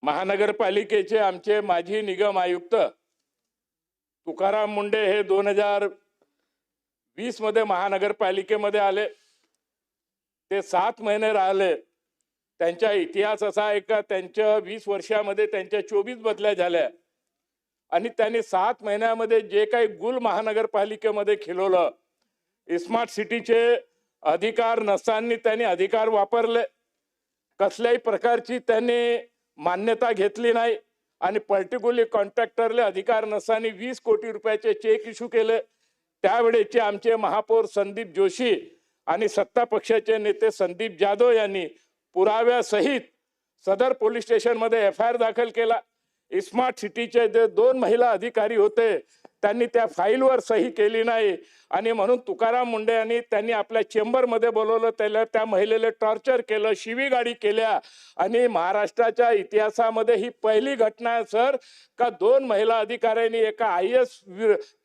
महानगरपालिकेचे आमचे माजी निगम आयुक्त तुकाराम मुंडे हे 2020 मध्ये महानगरपालिकेमध्ये आले। ते 7 महिने राहिले। त्यांचा इतिहास असा आहे का त्यांच्या 20 वर्षामध्ये त्यांच्या 24 बदल्या झाल्या आणि त्यांनी 7 महिन्यामध्ये जे काही गुल महानगरपालिकेमध्ये खिलवलं, स्मार्ट सिटीचे अधिकार नसताना त्यांनी अधिकार वापरले, कसल्याही प्रकारची त्यांनी मान्यता घेतली नाही आणि पर्टिक्युलरली कॉन्ट्रॅक्टरले अधिकार नसताना 20 कोटी रुपयाचे चेक इश्यू केले। त्यावेळेचे आमचे महापौर संदीप जोशी आणि सत्ता पक्षाचे नेते संदीप जाधव यांनी पुराव्यासहित सदर पोलीस स्टेशन मध्ये FIR दाखल केला। स्मार्ट सिटीचे जे 2 महिला अधिकारी होते त्यांनी त्या फाईलवर सही केली नाही आणि म्हणून तुकाराम मुंडे यांनी त्यांनी आपल्या चेंबर मध्ये बोलवलं, त्या महिलेला टॉर्चर केलं, शिवीगाळी केल्या आणि महाराष्ट्राच्या इतिहासामध्ये ही पहिली घटना आहे सर का 2 महिला अधिकाऱ्यांनी एका IAS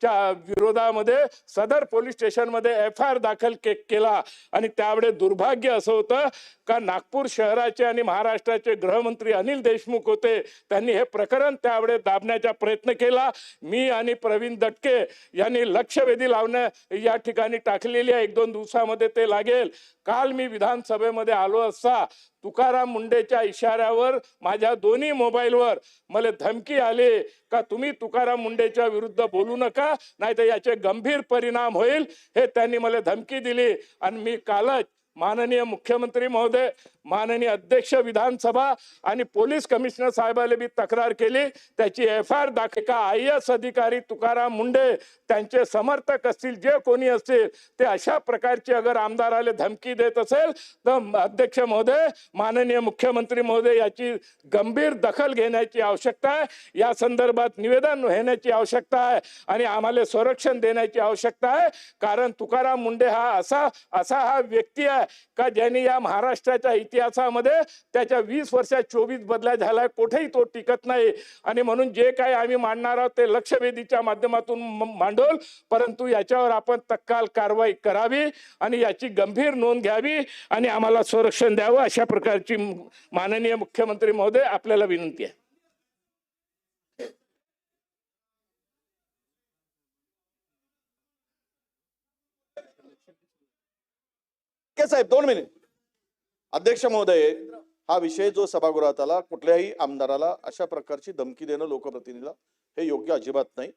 च्या विरोधामध्ये सदर पोलीस स्टेशन मध्ये FIR दाखल केला। आणि त्यावेळे दुर्भाग्य असं होतं का नागपूर शहराचे आणि महाराष्ट्राचे गृहमंत्री अनिल देशमुख होते, त्यांनी हे प्रकरण त्यावेळे दाबण्याचा प्रयत्न केला। मी आणि प्रवीण दटके यांनी लक्षवेधी लावण्या या ठिकाणी टाकलेली आहे, 1-2 दिवसामध्ये ते लागेल। काल मी विधानसभेमध्ये आलो असता तुकाराम मुंडेच्या इशाऱ्यावर माझ्या दोन्ही मोबाईलवर मला धमकी आली का तुम्ही तुकाराम मुंडेच्या विरुद्ध बोलू नका, नाहीतर याचे गंभीर परिणाम होईल, हे त्यांनी मला धमकी दिली। आणि मी कालच माननीय मुख्यमंत्री महोदय, माननीय अध्यक्ष विधानसभा आणि पोलीस कमिशनर साहेबांना भी तक्रार केली। त्याची FIR दाखल का IAS अधिकारी तुकाराम मुंडे त्यांचे समर्थक असतील, जे कोणी असतील ते अशा प्रकारची अगर आमदाराला धमकी देत असेल तर अध्यक्ष महोदय, माननीय मुख्यमंत्री महोदय याची गंभीर दखल घेण्याची आवश्यकता आहे। या संदर्भात निवेदन होण्याची आवश्यकता आहे आणि आम्हाला संरक्षण देण्याची आवश्यकता आहे। कारण तुकाराम मुंडे हा असा व्यक्ती आहे का ज्यांनी या महाराष्ट्राच्या इतिहासामध्ये त्याच्या 20 वर्षात 24 बदल्या झाला, कुठेही तो टिकत नाही। आणि म्हणून जे काही आम्ही मांडणार आहोत ते लक्षवेधीच्या माध्यमातून मांडोल, परंतु याच्यावर आपण तत्काळ कारवाई करावी आणि याची गंभीर नोंद घ्यावी आणि आम्हाला संरक्षण द्यावं, अशा प्रकारची माननीय मुख्यमंत्री महोदय आपल्याला विनंती आहे। साहेब 2 मिनिट। अध्यक्ष महोदय, हा विषय जो सभागृहात आला, कुठल्याही आमदाराला अशा प्रकारची धमकी देणं लोकप्रतिनिधीला हे योग्य अजिबात नाही।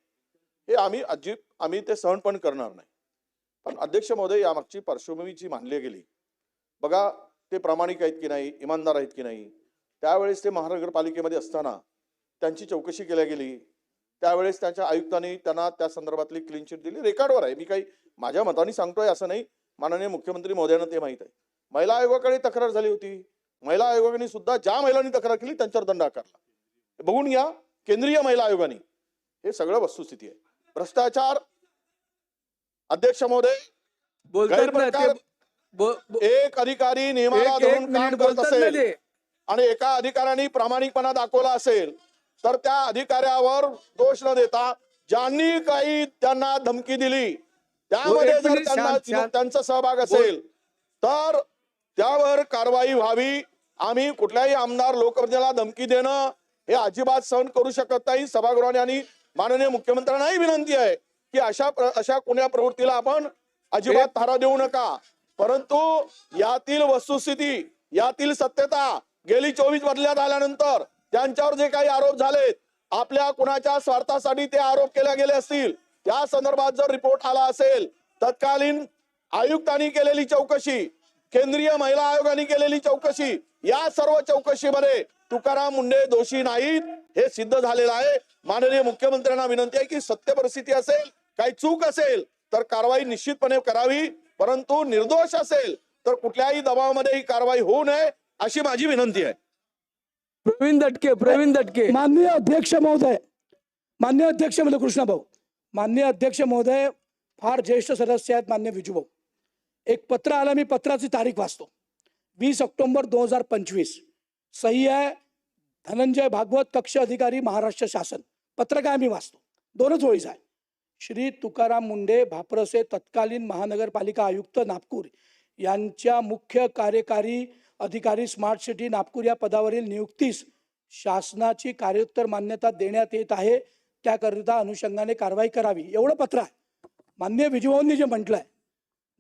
हे आम्ही ते सहन पण करणार नाही। पण अध्यक्ष महोदय, यामागची पार्श्वभूमी जी मानली गेली बघा, ते प्रामाणिक आहेत की नाही, इमानदार आहेत की नाही, त्यावेळेस ते महानगरपालिकेमध्ये असताना त्यांची चौकशी केली गेली, त्यावेळेस त्यांच्या आयुक्तांनी त्यांना त्या संदर्भातली क्लीन चिट दिली, रेकॉर्डवर आहे। मी काही माझ्या मताने सांगतोय असं नाही, माननीय मुख्यमंत्री महोदयांना ते माहित आहे। महिला आयोगाकडे तक्रार झाली होती, महिला आयोगाने सुद्धा ज्या महिलांनी तक्रार केली त्यांच्यावर दंड आकारला। बघून घ्या, केंद्रीय महिला आयोगाने, हे सगळं वस्तुस्थिती आहे। भ्रष्टाचार, अध्यक्ष महोदय, एक अधिकारी नियमाला धरून काम करत असेल आणि एका अधिकाऱ्याने प्रामाणिकपणा दाखवला असेल तर त्या अधिकाऱ्यावर दोष न देता ज्यांनी काही त्यांना धमकी दिली त्यामध्ये जर त्यांचा सहभाग असेल तर त्यावर कारवाई व्हावी। आम्ही कुठल्याही आमदार लोकप्रतिनिधीला धमकी देणं हे अजिबात सहन करू शकत नाही। सभागृहाने आणि माननीय मुख्यमंत्र्यांनाही विनंती आहे की अशा कोण्या प्रवृत्तीला आपण अजिबात थारा देऊ नका। परंतु यातील वस्तुस्थिती, यातील सत्यता, गेली 24 बदल्या झाल्यानंतर त्यांच्यावर जे काही आरोप झालेत, आपल्या कुणाच्या स्वार्थासाठी ते आरोप केले गेले असतील, त्या संदर्भात जर रिपोर्ट आला असेल, तत्कालीन आयुक्तांनी केलेली चौकशी, केंद्रीय महिला आयोगाने केलेली चौकशी, या सर्व चौकशीमध्ये तुकाराम मुंडे दोषी नाहीत हे सिद्ध झालेलं आहे। माननीय मुख्यमंत्र्यांना विनंती आहे की सत्य परिस्थिती असेल, काही चूक असेल तर कारवाई निश्चितपणे करावी, परंतु निर्दोष असेल तर कुठल्याही दबावामध्ये ही कारवाई होऊ नये अशी माझी विनंती आहे। प्रवीण दटके। माननीय अध्यक्ष महोदय, माननीय अध्यक्ष म्हणजे कृष्णा भाऊ, माननीय अध्यक्ष महोदय, फार ज्येष्ठ सदस्य आहेत माननीय विजू भाऊ। एक पत्र आलं, मी पत्राची तारीख वाचतो, 20 ऑक्टोबर 2025, सही आहे धनंजय भागवत, कक्ष अधिकारी महाराष्ट्र शासन। पत्र काय मी वाचतो, 2च ओळीच आहे। श्री तुकाराम मुंडे भाप्रसे तत्कालीन महानगरपालिका आयुक्त नागपूर यांच्या मुख्य कार्यकारी अधिकारी स्मार्ट सिटी नागपूर या पदावरील नियुक्तीस शासनाची कार्योत्तर मान्यता देण्यात येत आहे, त्याकरिता अनुषंगाने कारवाई करावी, एवढं पत्र आहे. माननीय विजूभाऊंनी जे म्हटलंय,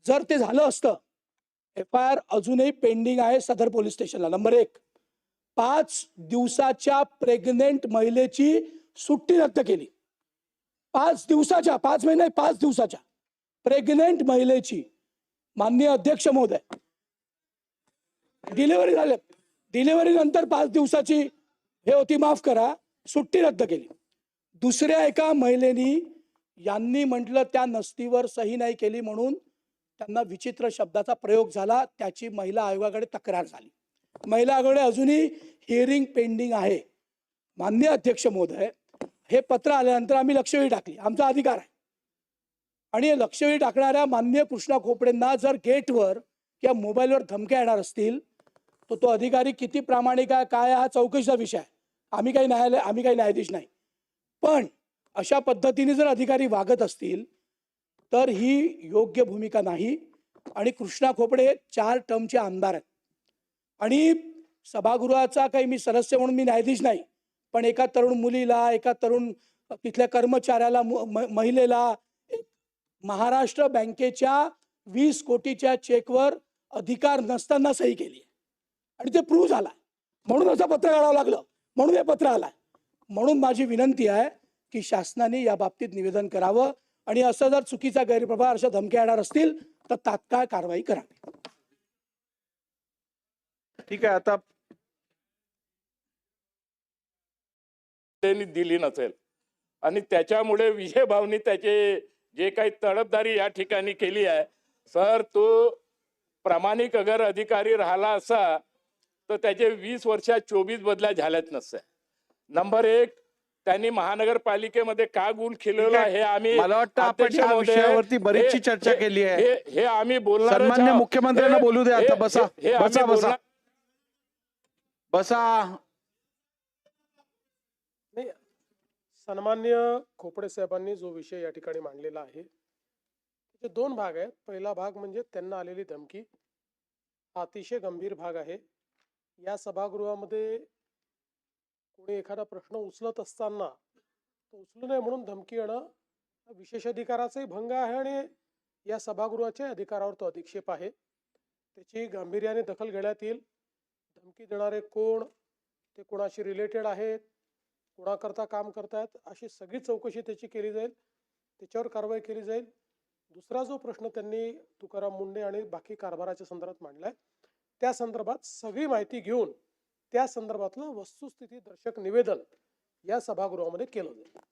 जर ते झालं असतं, FIR अजूनही पेंडिंग आहे सदर पोलीस स्टेशनला. नंबर 1, 5 दिवसाच्या प्रेग्नेंट महिलेची सुट्टी रद्द केली. 5 दिवसाच्या, 5 महिने 5 दिवसाच्या प्रेग्नेंट महिलेची, माननीय अध्यक्ष महोदय, डिलिव्हरी झाले, डिलिव्हरी नंतर 5 दिवसाची हे होती, माफ करा, सुट्टी रद्द केली. दुसऱ्या एका महिलेनी, यांनी म्हटलं त्या नसतीवर सही नाही केली म्हणून त्यांना विचित्र शब्दाचा प्रयोग झाला, त्याची महिला आयोगाकडे तक्रार झाली. महिला आयोगाकडे अजूनही हिअरिंग पेंडिंग आहे. माननीय अध्यक्ष महोदय, हे पत्र आल्यानंतर आम्ही लक्षवेधी टाकली, आमचा अधिकार आहे. आणि हे लक्षवेधी टाकणाऱ्या माननीय कृष्णा खोपडेंना जर गेटवर किंवा मोबाईलवर धमक्या येणार असतील, तर तो अधिकारी किती प्रामाणिक आहे काय हा चौकशीचा विषय आहे. आम्ही काही न्यायाधीश नाही. पण अशा पद्धतीने जर अधिकारी वागत असतील तर ही योग्य भूमिका नाही. आणि कृष्णा खोपडे 4 टर्मचे आमदार आहेत. आणि सभागृहाचा काही मी सदस्य म्हणून मी न्यायाधीश नाही, पण एका तरुण मुलीला, एका तरुण तिथल्या कर्मचाऱ्याला, महिलेला महाराष्ट्र बँकेच्या 20 कोटीच्या चेकवर अधिकार नसताना सही केली आणि ते प्रूव्ह झाला. म्हणून असं पत्र काढावं लागलं, म्हणून हे पत्र आलंय. म्हणून माझी विनंती आहे की शासनाने या बाबतीत निवेदन करावं आणि असं जर चुकीचा गैरप्रभार, अशा धमक्या येणार असतील तर तात्काळ कारवाई करावी. ठीक आहे. आता त्यांनी दिली नसेल आणि त्याच्यामुळे विजय भाऊनी त्याचे जे काही तडफदारी या ठिकाणी केली आहे, सर, तो प्रामाणिक अगर अधिकारी राहिला असा तर त्याचे 20 वर्षात 24 बदल्या झाल्याच नसत्या. नंबर 1, त्यांनी महानगरपालिकेमध्ये का गुल खिलवला हे आम्ही, मला वाटतं आपण अध्यक्ष या महोदय, विषयावरती बरीचशी चर्चा हे- केली आहे. हे आम्ही बोलणार. सन्माननीय मुख्यमंत्र्यांना बोलू द्या आता. बसा बसा बसा बसा. नाही, सन्मान्य खोपडे साहेबांनी जो विषय या ठिकाणी मांडलेला आहे त्याचे 2 भाग आहेत. पहिला भाग म्हणजे त्यांना आलेली धमकी, हा अतिशय गंभीर भाग आहे. या सभागृहामध्ये कोणी एखादा प्रश्न उचलत असताना तो उचलू नये म्हणून धमकी येणं हा विशेष अधिकाराचाही भंग आहे आणि या सभागृहाच्या अधिकारावर तो अधिक्षेप आहे. त्याची गांभीर्याने दखल घेण्यात येईल. धमकी देणारे कोण, ते कोणाशी रिलेटेड आहेत, कोणाकरता काम करतायत, अशी सगळी चौकशी त्याची केली जाईल, त्याच्यावर कारवाई केली जाईल. दुसरा जो प्रश्न त्यांनी तुकाराम मुंडे आणि बाकी कारभाराच्या संदर्भात मांडलाय, त्या संदर्भात सगळी माहिती घेऊन त्या संदर्भातलं वस्तुस्थिती दर्शक निवेदन या सभागृहामध्ये केलं जाईल.